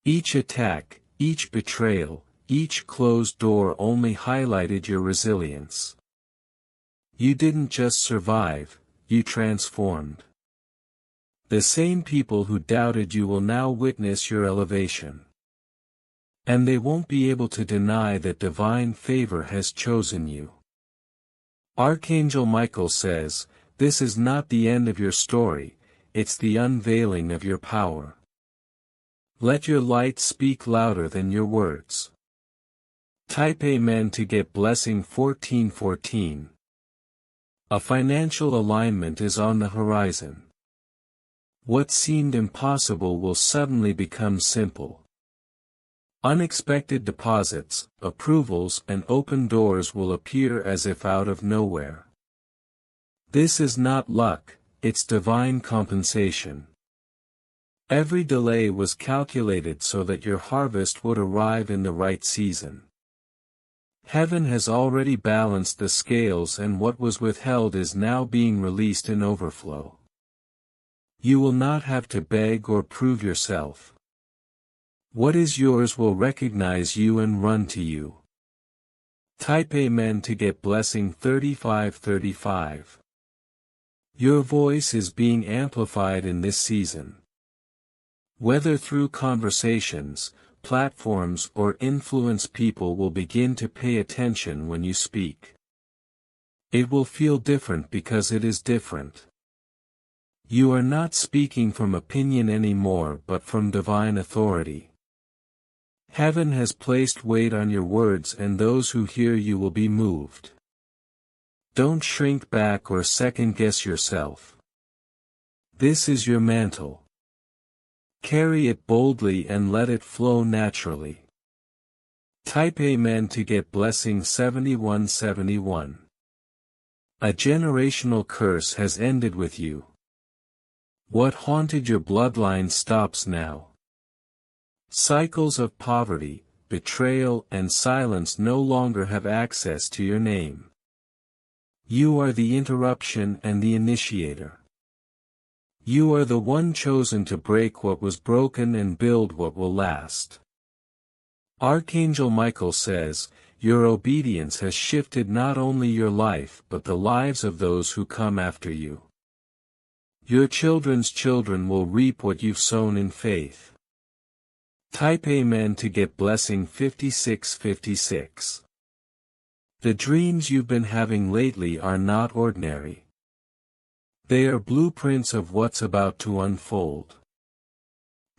[SPEAKER 1] Each attack, each betrayal, each closed door only highlighted your resilience. You didn't just survive, you transformed. The same people who doubted you will now witness your elevation. And they won't be able to deny that divine favor has chosen you. Archangel Michael says, this is not the end of your story, it's the unveiling of your power. Let your light speak louder than your words. Type Amen to get blessing 1414. A financial alignment is on the horizon. What seemed impossible will suddenly become simple. Unexpected deposits, approvals and open doors will appear as if out of nowhere. This is not luck, it's divine compensation. Every delay was calculated so that your harvest would arrive in the right season. Heaven has already balanced the scales, and what was withheld is now being released in overflow. You will not have to beg or prove yourself. What is yours will recognize you and run to you. Type Amen to get blessing 3535. Your voice is being amplified in this season. Whether through conversations, platforms, or influence, people will begin to pay attention when you speak. It will feel different because it is different. You are not speaking from opinion anymore but from divine authority. Heaven has placed weight on your words, and those who hear you will be moved. Don't shrink back or second-guess yourself. This is your mantle. Carry it boldly and let it flow naturally. Type Amen to get blessing 7171. A generational curse has ended with you. What haunted your bloodline stops now. Cycles of poverty, betrayal, and silence no longer have access to your name. You are the interruption and the initiator. You are the one chosen to break what was broken and build what will last. Archangel Michael says, your obedience has shifted not only your life but the lives of those who come after you. Your children's children will reap what you've sown in faith. Type Amen to get blessing 5656. The dreams you've been having lately are not ordinary. They are blueprints of what's about to unfold.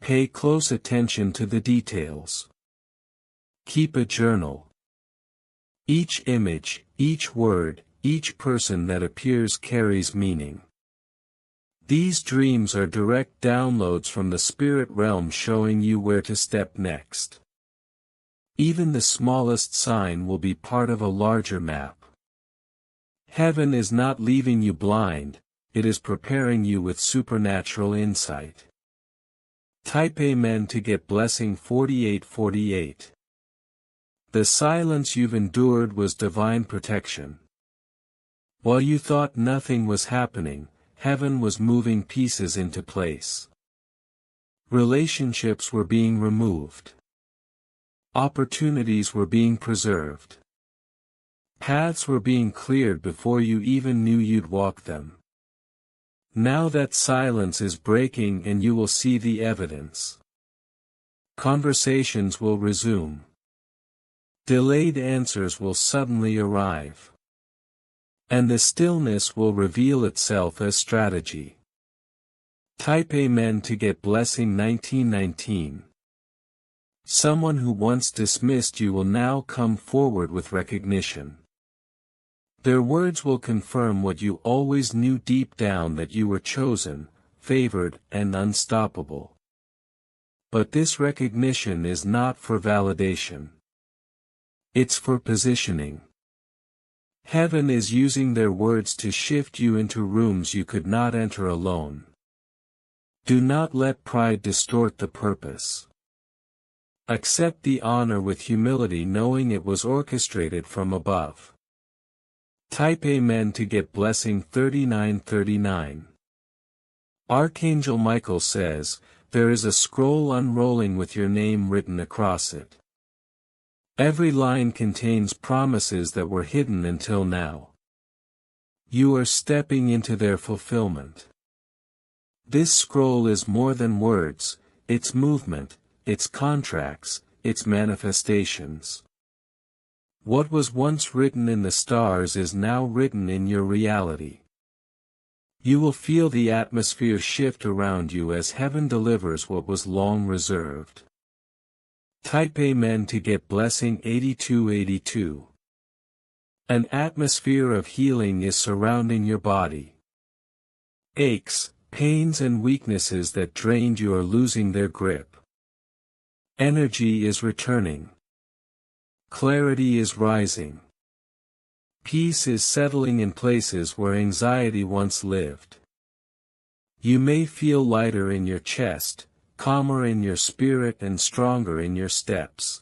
[SPEAKER 1] Pay close attention to the details. Keep a journal. Each image, each word, each person that appears carries meaning. These dreams are direct downloads from the spirit realm showing you where to step next. Even the smallest sign will be part of a larger map. Heaven is not leaving you blind, it is preparing you with supernatural insight. Type Amen to get blessing 4848. The silence you've endured was divine protection. While you thought nothing was happening, Heaven was moving pieces into place. Relationships were being removed. Opportunities were being preserved. Paths were being cleared before you even knew you'd walk them. Now that silence is breaking and you will see the evidence. Conversations will resume. Delayed answers will suddenly arrive. And the stillness will reveal itself as strategy. Type Amen to get blessing 1919. Someone who once dismissed you will now come forward with recognition. Their words will confirm what you always knew deep down, that you were chosen, favored, and unstoppable. But this recognition is not for validation. It's for positioning. Heaven is using their words to shift you into rooms you could not enter alone. Do not let pride distort the purpose. Accept the honor with humility, knowing it was orchestrated from above. Type Amen to get blessing 3939. Archangel Michael says, there is a scroll unrolling with your name written across it. Every line contains promises that were hidden until now. You are stepping into their fulfillment. This scroll is more than words, it's movement, it's contracts, it's manifestations. What was once written in the stars is now written in your reality. You will feel the atmosphere shift around you as heaven delivers what was long reserved. Type Amen to get blessing 8282. An atmosphere of healing is surrounding your body. Aches, pains, and weaknesses that drained you are losing their grip. Energy is returning. Clarity is rising. Peace is settling in places where anxiety once lived. You may feel lighter in your chest, calmer in your spirit and stronger in your steps.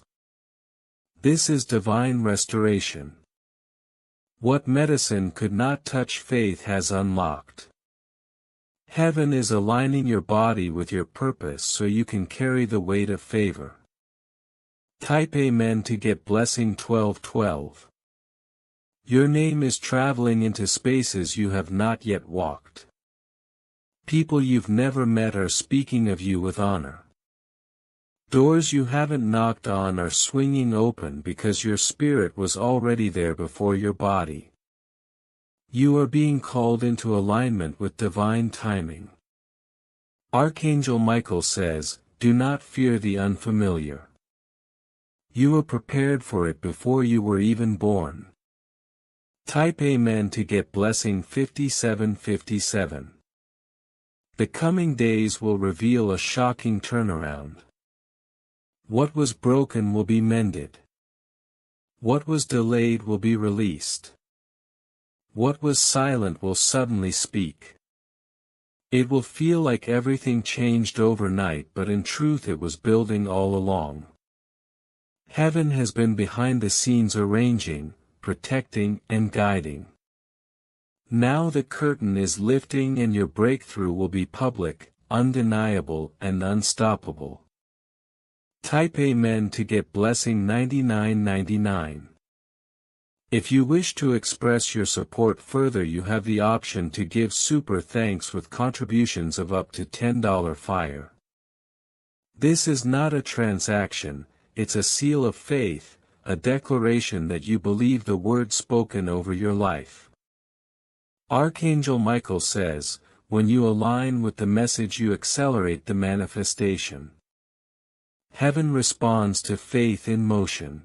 [SPEAKER 1] This is divine restoration. What medicine could not touch, faith has unlocked. Heaven is aligning your body with your purpose so you can carry the weight of favor. Type Amen to get blessing 1212. Your name is traveling into spaces you have not yet walked. People you've never met are speaking of you with honor. Doors you haven't knocked on are swinging open because your spirit was already there before your body. You are being called into alignment with divine timing. Archangel Michael says, "Do not fear the unfamiliar. You were prepared for it before you were even born." Type Amen to get blessing 5757. The coming days will reveal a shocking turnaround. What was broken will be mended. What was delayed will be released. What was silent will suddenly speak. It will feel like everything changed overnight, but in truth it was building all along. Heaven has been behind the scenes arranging, protecting, and guiding. Now the curtain is lifting and your breakthrough will be public, undeniable, and unstoppable. Type Amen to get blessing 9999. If you wish to express your support further, you have the option to give super thanks with contributions of up to $10 fire. This is not a transaction, it's a seal of faith, a declaration that you believe the word spoken over your life. Archangel Michael says, when you align with the message you accelerate the manifestation. Heaven responds to faith in motion.